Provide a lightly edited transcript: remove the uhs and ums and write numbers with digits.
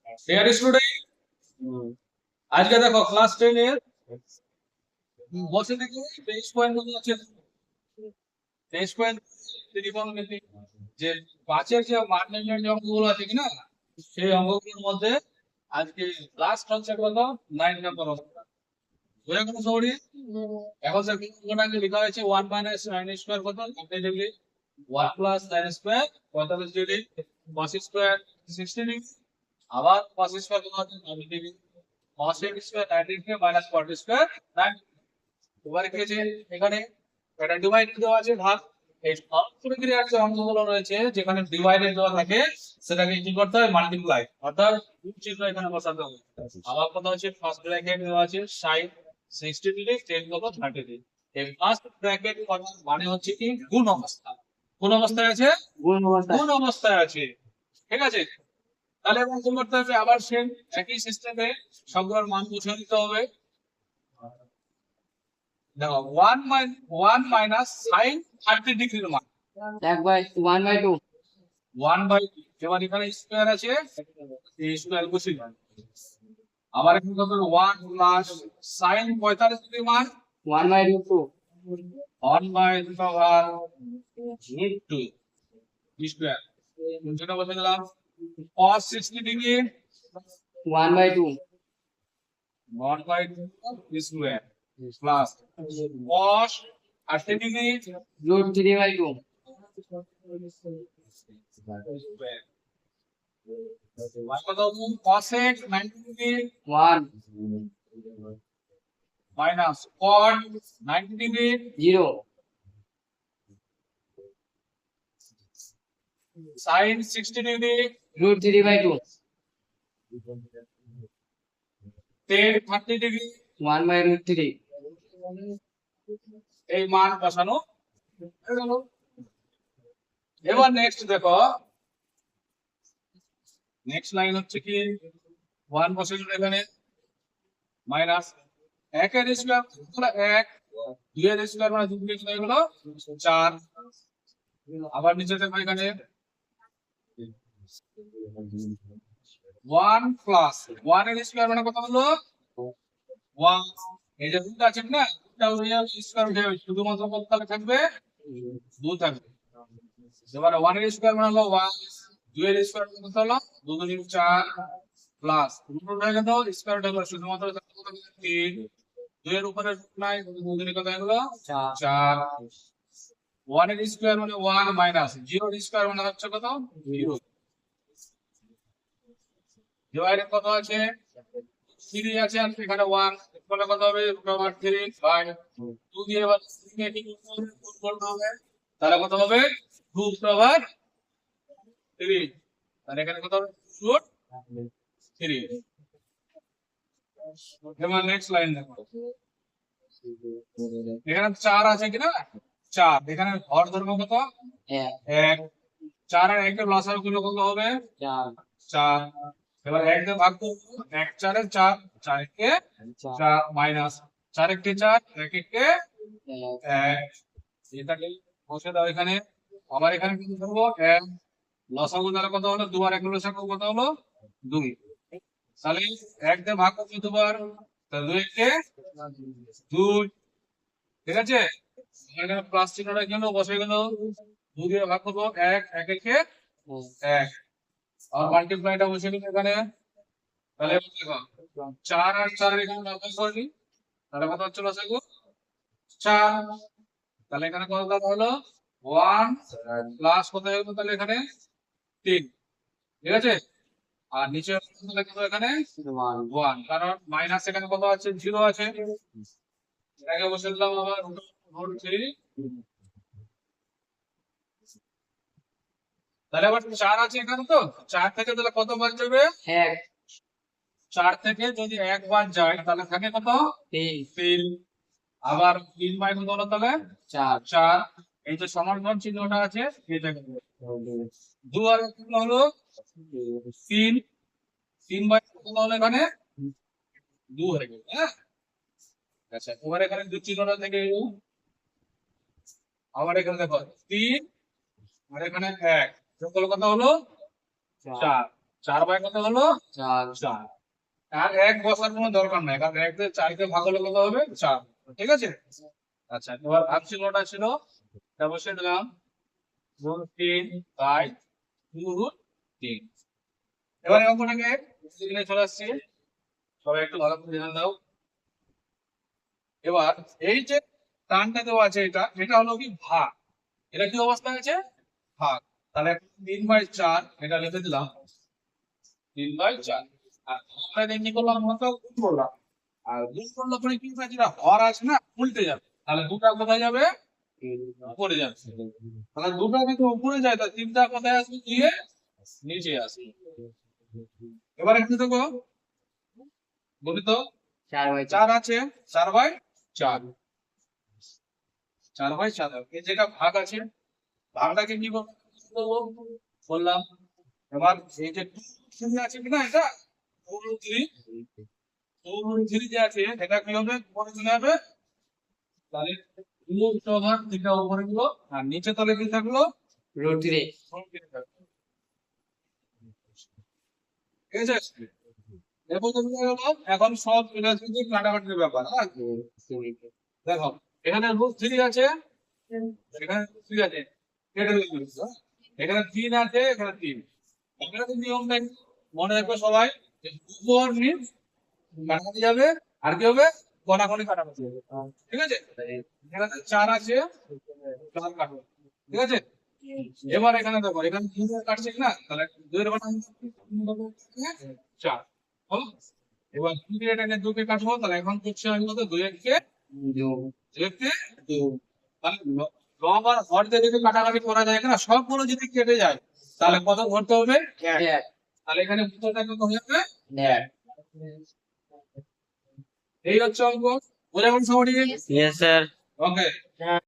Dear student, আজকে দেখো class 10 এর বসে থেকে 23 পয়েন্ট মতো আছে। 23 পয়েন্ট ত্রিকোণমিতি যে 5-এর যে মান নির্ণয়ের যে অঙ্কগুলো আছে কিনা, সেই অঙ্কগুলোর মধ্যে আজকে লাস্ট হচ্ছে কত 9 নম্বর অঙ্ক। বুঝে গেল সবারই? এখন স্যার অঙ্কটাকে লেখা হয়েছে 1 মাইনাস 9 স্কয়ার কত 90 degree, 1 plus 9 square 45 degree, cos square 60 degree, আবার cos স্কয়ার কত হচ্ছে 90 degree, cos square 90 degree minus 40 square 90। এবারে কি আছে এখানে এটা ডিভাইডেড দেওয়া আছে ভাগ। এই সবগুলো ক্রিয়ার যে অঙ্কগুলো রয়েছে যেখানে ডিভাইডেড দেওয়া থাকে সেটাকে কি করতে হয় মাল্টিপ্লাই, অর্থাৎ চিহ্ন এখানে বসাতে হবে। আবার কথা হচ্ছে ফার্স্ট ব্র্যাকেট দেওয়া আছে sin 60 ডিগ্রি tan কত 30 ডিগ্রি। এই ফার্স্ট ব্র্যাকেট মানে হচ্ছে কি গুণ অবস্থা। কোন অবস্থায় আছে? গুণ অবস্থায় আছে। ঠিক আছে, তাহলে এখন কি করতে হবে আবার সেম একই সিস্টেমে সবগুলোর মান বসিয়ে দিতে হবে। দেখো 1 মাইনাস sin 30 ডিগ্রির মান 1/2 1/2। এবার এখানে স্কয়ার আছে, এই স্কয়ার বসিয়ে দাও। আবার এখানে কত 1 প্লাস sin 45 ডিগ্রির মান 1/2 1/√2 স্কয়ার। যেটা বসে দিলাম cos 60 degree 1/2 1/2 square plus cos 30 degree √3/2 square. কত cosec 90 degree 1 minus cot 90 degree 0 sin 60 degree √3/2 tan 30 degree 1/√3 এই মান বসানো হয়ে গেল। এবার নেক্সট দেখো, নেক্সট লাইন হচ্ছে কি 1 বসে গেল এখানে মাইনাস 1 এর স্কয়ার হলো 1, 2 এর স্কয়ার মানে 2 দিয়ে হয়ে গেল 4। আবার নিচে দেখো এখানে 1 প্লাস 1 এর স্কয়ার মানে কত হলো 1। এই যে দুটো আছে না, দুটো স্কয়ার উঠে যাবে, শুধুমাত্র কত তাহলে থাকবে 2 থাকবে। এবারে 1 এর স্কয়ার মানে হলো 1, 2 এর স্কয়ার মানে কত হলো 2 গুণ 4 প্লাস রুট উঠে গেল স্কয়ার উঠে গেল, শুধুমাত্র থাকবে কত 3। 2 এর উপরে রুট নাই, 2 গুণ কত হলো 4। 1 এর স্কয়ার মানে 1 মাইনাস 0 এর স্কয়ার মানে হচ্ছে কত 0। ডিভাইডেড কত আছে 3 আছে আর এখানে 1, তাহলে কত হবে √3 2 দিয়ে এবার 3 কে কি করতে হবে, তাহলে কত হবে √3। তাহলে এখানে কত হবে √3। এবার নেক্সট লাইন দেখো, এখানে 4 আছে কিনা 4, এখানে হর ধর্ম কত 1। 4 আর 1 এর লসাগু গুলো কত হবে 4। এবার 1 দিয়ে ভাগ করব, 1 4 এর 4, 4 কে 4 মাইনাস 4 1 কে 4, 1 1 কে 1। এটাকে বসে দাও এখানে। আবার এখানে কি করব 1 লসাগু দ্বারা কত হলো 2 আর 1 লসাগু কত হলো 2। তাহলে 1 দিয়ে ভাগ করব দুবার, তাহলে 2 1 কে 2। ঠিক আছে, এখানে প্লাস চিহ্নটা কেন বসে গেল, 2 দিয়ে ভাগ করব 1 1 1 কে 1 আর মাল্টিপ্লাইটা বসে গেল এখানে। তাহলে এবার দেখো 4 আর 4 এখানে ভাগ করলি, তাহলে কত হচ্ছে লসাগু 4। তাহলে এখানে কত দাম হলো 1 প্লাস কত হলো তাহলে এখানে 3। ঠিক আছে, আর নিচে তাহলে কত এখানে 1, কারণ মাইনাস এখানে কত আছে 0 আছে। এটাকে বসে দিলাম আবার √3। তাহলে আবার 4 আছে এখানে, তো 4 থেকে তাহলে কত বাদ যাবে 1 4 থেকে যদি 1 বাদ যায় তাহলে থাকে কত 3। আবার 3 বাই কত হলো তাহলে 4। এই যে সমানুপাত চিহ্নটা আছে এটা 2 আর 1 হলো 3, 3 বাই কত হলো এখানে 2 হয়ে গেল। হ্যাঁ, আচ্ছা এবার এখানে 2 চিহ্নটা থেকে আবার এখানে দেখো 3 আর এখানে 1 যোগ করলে কত হলো 4। 4 বাই কত হলো 4 4। আর এক বসার কোনো দরকার নাই, কারণ 1 দিয়ে 4 কে ভাগ হলে কত হবে 4। ঠিক আছে। আচ্ছা, এবার ভাগ চিহ্নটা ছিল, এটা বসিয়ে দিলাম √3 বাই 2√3। এবার এই অঙ্কটাকে দিনে চলে আসছে, সবাই একটু ভালো করে ধ্যান দাও। এবার এই যে টানটা দেওয়া আছে, এটা হলো কি ভাগ, এটা কি অবস্থায় আছে ভাগ। তাহলে 3/4 এটা লিখে দিলাম 3/4। আর আমরা এমনি করলাম মত গুণ করলাম, আর গুণ করলে পরে কি হয়, যেটা হর আছে না উল্টে যাবে, তাহলে দুটা কোথায় যাবে উপরে যাবে। তাহলে দুটা কিন্তু উপরে যায়, তাহলে তিনটা কোথায় আসবে গিয়ে নিচে আসবে। এবার একটু দেখো, বলি তো 4/4 4 আছে, 4/4, 4/4 এই যেটা ভাগ আছে, ভাগটাকে কি করবো বললাম। এবার এই যে 2 আছে কিনা, এটা 2√3 যে আছে, এটা কি হবে উপরে চলে যাবে, তাহলে 2/3 উপরে গেল, আর নিচে তাহলে কি থাকলো √3 √3 থাকলো। ঠিক আছে, এরপর তো বুঝা গেল। এখন সব এটা শুধু কাটাকাটির ব্যাপার। হ্যাঁ, দেখো এখানে √3 আছে, এখানে √3 আছে, কেটে দিলাম। এখানে 3 আছে, এখানে 3। এখানে তো নিয়মটা একটু মনে রাখবে সবাই, যে উপর নিচ কাটাকাটি যাবে, আর কি হবে কোনাকুনি কাটাকাটি হবে। ঠিক আছে, এখানে 4 আছে, 4 কাটবে। ঠিক আছে, এবার এখানে দেখো, এখানে 2 কাটছে না, তাহলে 2 এর বানান 4 হলো। এবার 2 দিয়ে এটাকে 2 কে কাটবো, তাহলে এখন করছে হলো তো 2 কে 2 2 তাহলে লব আর হর দিয়ে যদি কাটাকাটি করা যায় না, সবগুলো যদি কেটে যায়, তাহলে কত ধরতে হবে 1। তাহলে এখানে উত্তরটা কত হয়ে যাবে 1। এই হচ্ছে অঙ্ক। বোঝা গেল সবাই? Yes, sir. ওকে।